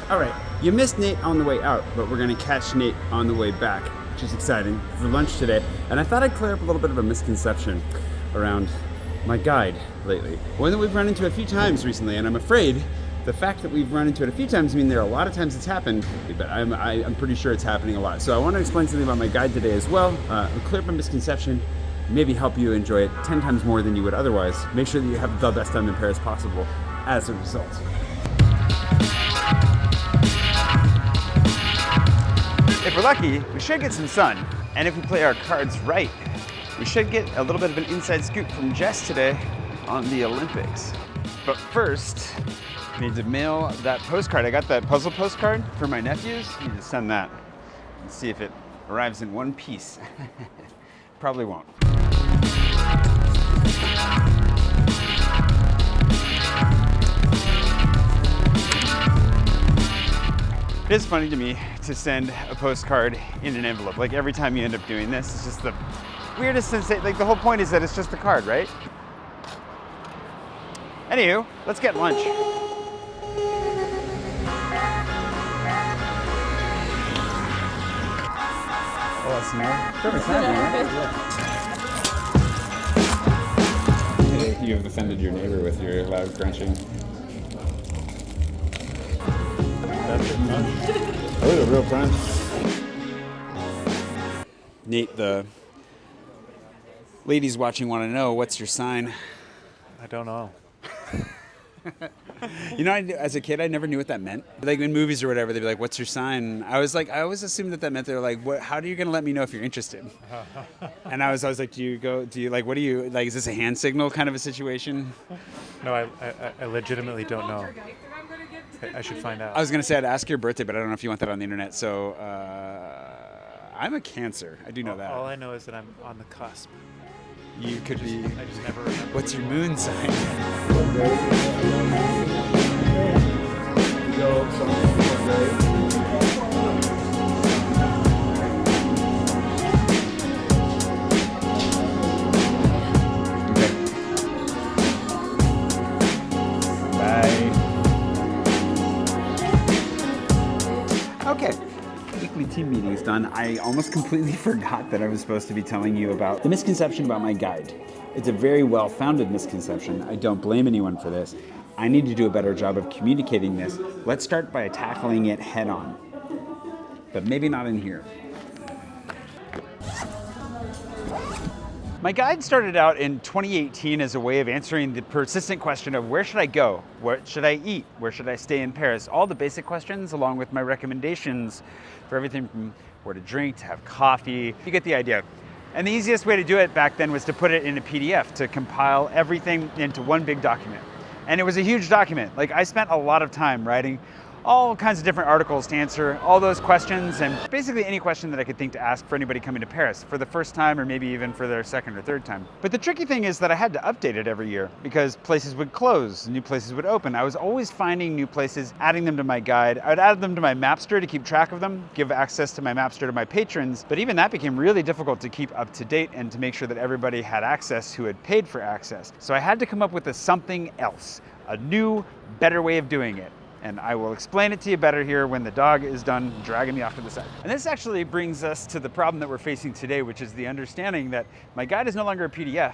All right, you missed Nate on the way out, but we're gonna catch Nate on the way back, which is exciting, for lunch today. And I thought I'd clear up a little bit of a misconception around my guide lately. One that we've run into a few times recently, and I'm afraid the fact that we've run into it a few times mean there are a lot of times it's happened, but I'm pretty sure it's happening a lot. So I want to explain something about my guide today as well, clear up a misconception, maybe help you enjoy it 10 times more than you would otherwise. Make sure that you have the best time in Paris possible as a result. If we're lucky, we should get some sun. And if we play our cards right, we should get a little bit of an inside scoop from Jess today on the Olympics. But first, I need to mail that postcard. I got that puzzle postcard for my nephews. I need to send that and see if it arrives in one piece. Probably won't. It is funny to me to send a postcard in an envelope. Like every time you end up doing this, it's just the weirdest sensation. Like the whole point is that it's just a card, right? Anywho, let's get lunch. Oh, that's nice. Perfect timing, right? You have offended your neighbor with your loud crunching. That's it, much. That was a real crunch. Nate, the ladies watching want to know, what's your sign? I don't know. You know, as a kid, I never knew what that meant. Like in movies or whatever, they'd be like, "What's your sign?" I was like, I always assumed that meant they were like, "What? How are you gonna let me know if you're interested?" And I was like, "Do you like? What do you like? Is this a hand signal kind of a situation?" No, I legitimately don't know. I should find out. I was gonna say I'd ask your birthday, but I don't know if you want that on the internet. So I'm a Cancer. I do know that. All I know is that I'm on the cusp. You could be. I just never remember. What's your moon sign? Okay, weekly team meeting is done. I almost completely forgot that I was supposed to be telling you about the misconception about my guide. It's a very well-founded misconception. I don't blame anyone for this. I need to do a better job of communicating this. Let's start by tackling it head on, but maybe not in here. My guide started out in 2018 as a way of answering the persistent question of where should I go? What should I eat? Where should I stay in Paris? All the basic questions along with my recommendations for everything from where to drink to have coffee. You get the idea. And the easiest way to do it back then was to put it in a PDF, to compile everything into one big document. And it was a huge document. Like I spent a lot of time writing all kinds of different articles to answer all those questions and basically any question that I could think to ask for anybody coming to Paris for the first time or maybe even for their second or third time. But the tricky thing is that I had to update it every year because places would close, new places would open. I was always finding new places, adding them to my guide. I would add them to my Mapster to keep track of them, give access to my Mapster to my patrons, but even that became really difficult to keep up to date and to make sure that everybody had access who had paid for access. So I had to come up with something else, a new, better way of doing it. And I will explain it to you better here when the dog is done dragging me off to the side. And this actually brings us to the problem that we're facing today, which is the understanding that my guide is no longer a PDF.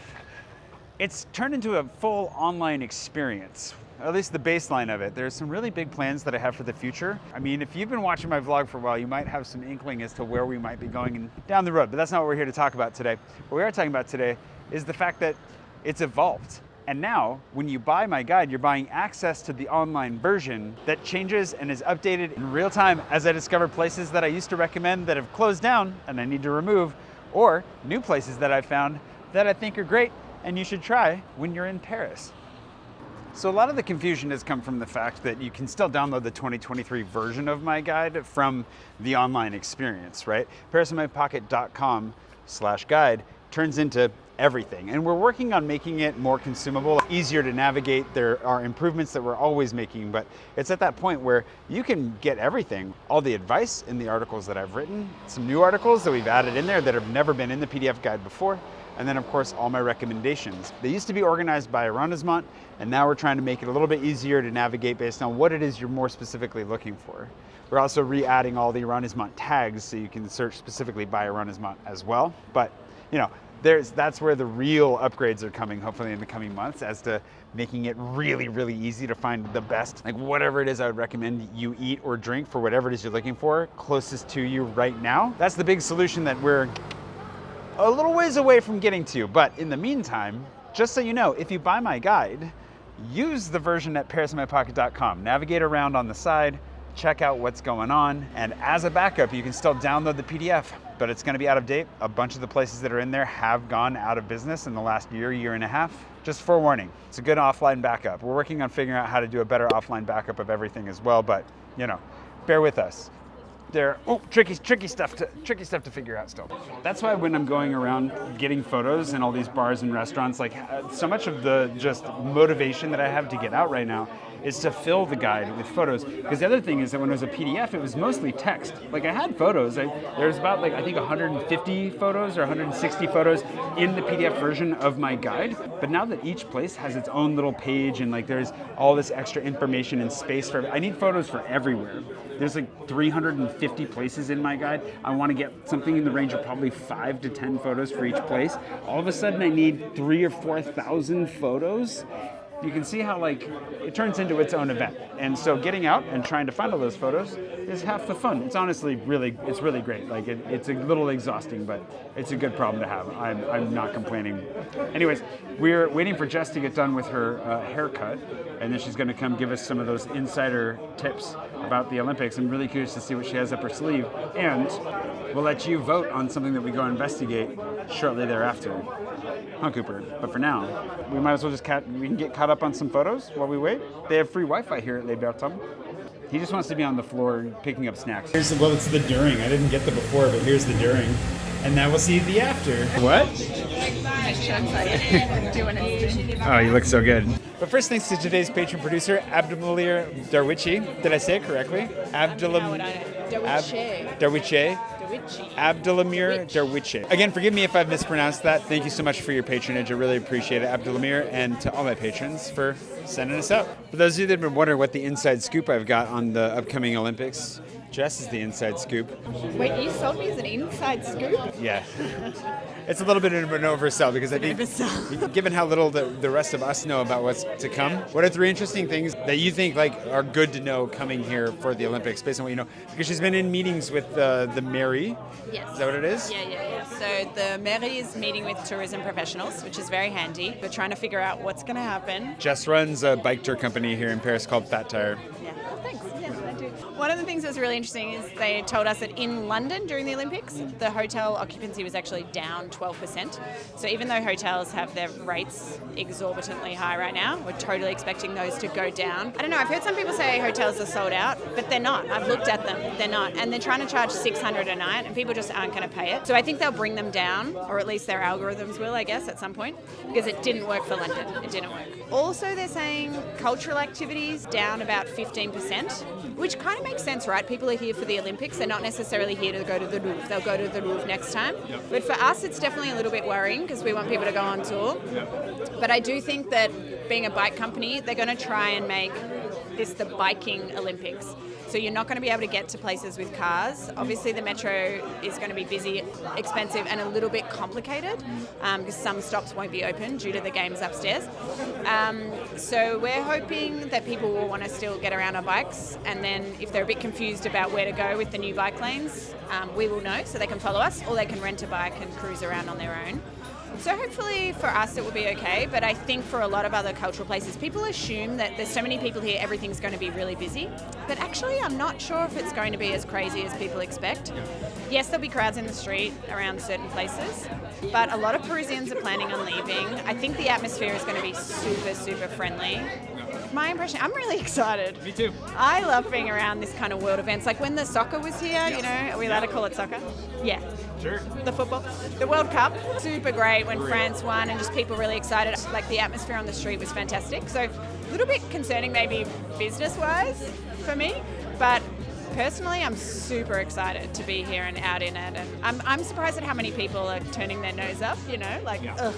It's turned into a full online experience, at least the baseline of it. There's some really big plans that I have for the future. I mean, if you've been watching my vlog for a while, you might have some inkling as to where we might be going down the road, but that's not what we're here to talk about today. What we are talking about today is the fact that it's evolved. And now, when you buy my guide, you're buying access to the online version that changes and is updated in real time as I discover places that I used to recommend that have closed down and I need to remove, or new places that I've found that I think are great and you should try when you're in Paris. So a lot of the confusion has come from the fact that you can still download the 2023 version of my guide from the online experience, right? ParisinMyPocket.com/guide turns into everything. And we're working on making it more consumable, easier to navigate. There are improvements that we're always making, but it's at that point where you can get everything, all the advice in the articles that I've written, some new articles that we've added in there that have never been in the PDF guide before, and then of course all my recommendations. They used to be organized by arrondissement, and now we're trying to make it a little bit easier to navigate based on what it is you're more specifically looking for. We're also re-adding all the arrondissement tags so you can search specifically by arrondissement as well. But you know, that's where the real upgrades are coming, hopefully in the coming months, as to making it really, really easy to find the best, like whatever it is I would recommend you eat or drink for whatever it is you're looking for, closest to you right now. That's the big solution that we're a little ways away from getting to. But in the meantime, just so you know, if you buy my guide, use the version at parisinmypocket.com. Navigate around on the side, check out what's going on, and as a backup, you can still download the PDF, but it's gonna be out of date. A bunch of the places that are in there have gone out of business in the last year and a half. Just forewarning, it's a good offline backup. We're working on figuring out how to do a better offline backup of everything as well, but you know, bear with us. Tricky stuff to figure out still. That's why when I'm going around getting photos in all these bars and restaurants, like so much of the just motivation that I have to get out right now is to fill the guide with photos. Because the other thing is that when it was a PDF, it was mostly text. Like I had photos. There's about I think 150 photos or 160 photos in the PDF version of my guide. But now that each place has its own little page and there's all this extra information and space I need photos for everywhere. There's 350 places in my guide. I want to get something in the range of probably 5 to 10 photos for each place. All of a sudden I need 3,000 or 4,000 photos. You can see how it turns into its own event. And so getting out and trying to find all those photos is half the fun. It's honestly really great. It's a little exhausting, but it's a good problem to have. I'm not complaining. Anyways, we're waiting for Jess to get done with her haircut, and then she's gonna come give us some of those insider tips about the Olympics. I'm really curious to see what she has up her sleeve, and we'll let you vote on something that we go investigate shortly thereafter. Huh, Cooper? But for now, we might as well we can get caught up on some photos while we wait. They have free Wi-Fi here at Les Bertons. He just wants to be on the floor picking up snacks. It's the during. I didn't get the before, but here's the during. And now we'll see the after. What? Doing Oh, you look so good. But first, thanks to today's patron producer, Abdelamir Darwiche. Did I say it correctly? Darwiche. Abdelamir Darwiche. Again, forgive me if I've mispronounced that. Thank you so much for your patronage. I really appreciate it, Abdelamir, and to all my patrons for sending us out. For those of you that have been wondering what the inside scoop I've got on the upcoming Olympics, Jess is the inside scoop. Wait, you sold me as an inside scoop? Yeah. It's a little bit of an oversell because I think, given how little the rest of us know about what's to come, what are 3 interesting things that you think are good to know coming here for the Olympics, based on what you know? Because she's been in meetings with the mairie. Yes. Is that what it is? Yeah. So the mairie is meeting with tourism professionals, which is very handy. We're trying to figure out what's going to happen. Jess runs a bike tour company here in Paris called Fat Tire. Yeah. Oh, thanks. Yeah, I do. One of the things that was really interesting is they told us that in London during the Olympics, the hotel occupancy was actually down 12%. So even though hotels have their rates exorbitantly high right now, we're totally expecting those to go down. I don't know, I've heard some people say hotels are sold out, but they're not. I've looked at them, they're not. And they're trying to charge $600 a night, and people just aren't going to pay it. So I think they'll bring them down, or at least their algorithms will, I guess, at some point, because it didn't work for London. It didn't work. Also, they're saying cultural activities down about 15%, which kind of makes sense, right? People are here for the Olympics. They're not necessarily here to go to the Louvre. They'll go to the Louvre next time. But for us, it's definitely a little bit worrying because we want people to go on tour. But I do think that being a bike company, they're going to try and make this the biking Olympics. So you're not going to be able to get to places with cars. Obviously, the metro is going to be busy, expensive, and a little bit complicated because some stops won't be open due to the games upstairs. So we're hoping that people will want to still get around on bikes, and then if they're a bit confused about where to go with the new bike lanes, we will know so they can follow us, or they can rent a bike and cruise around on their own. So hopefully for us it will be okay, but I think for a lot of other cultural places, people assume that there's so many people here, everything's going to be really busy. But actually I'm not sure if it's going to be as crazy as people expect. Yes, there'll be crowds in the street around certain places, but a lot of Parisians are planning on leaving. I think the atmosphere is going to be super, super friendly. My impression, I'm really excited. Me too. I love being around this kind of world events. Like when the soccer was here, you know, are we allowed to call it soccer? Yeah. Sure. The football. The World Cup, super great when France won and just people really excited. Like the atmosphere on the street was fantastic. So a little bit concerning maybe business-wise for me, but personally, I'm super excited to be here and out in it, and I'm surprised at how many people are turning their nose up. You know, like ugh.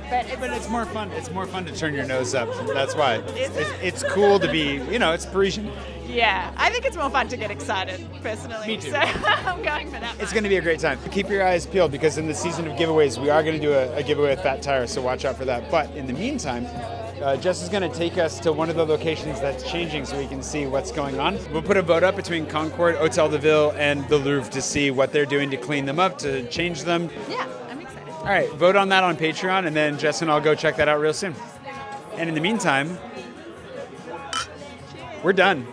But it's more fun. It's more fun to turn your nose up. That's why. Is it? It's cool to be, it's Parisian. Yeah, I think it's more fun to get excited, personally. Me too. So I'm going for that. It's going to be a great time. Keep your eyes peeled because in the season of giveaways, we are going to do a giveaway with Fat Tire, so watch out for that. But in the meantime, Jess is going to take us to one of the locations that's changing so we can see what's going on. We'll put a vote up between Concorde, Hotel de Ville, and the Louvre to see what they're doing to clean them up, to change them. Yeah, I'm excited. All right, vote on that on Patreon, and then Jess and I'll go check that out real soon. And in the meantime, we're done.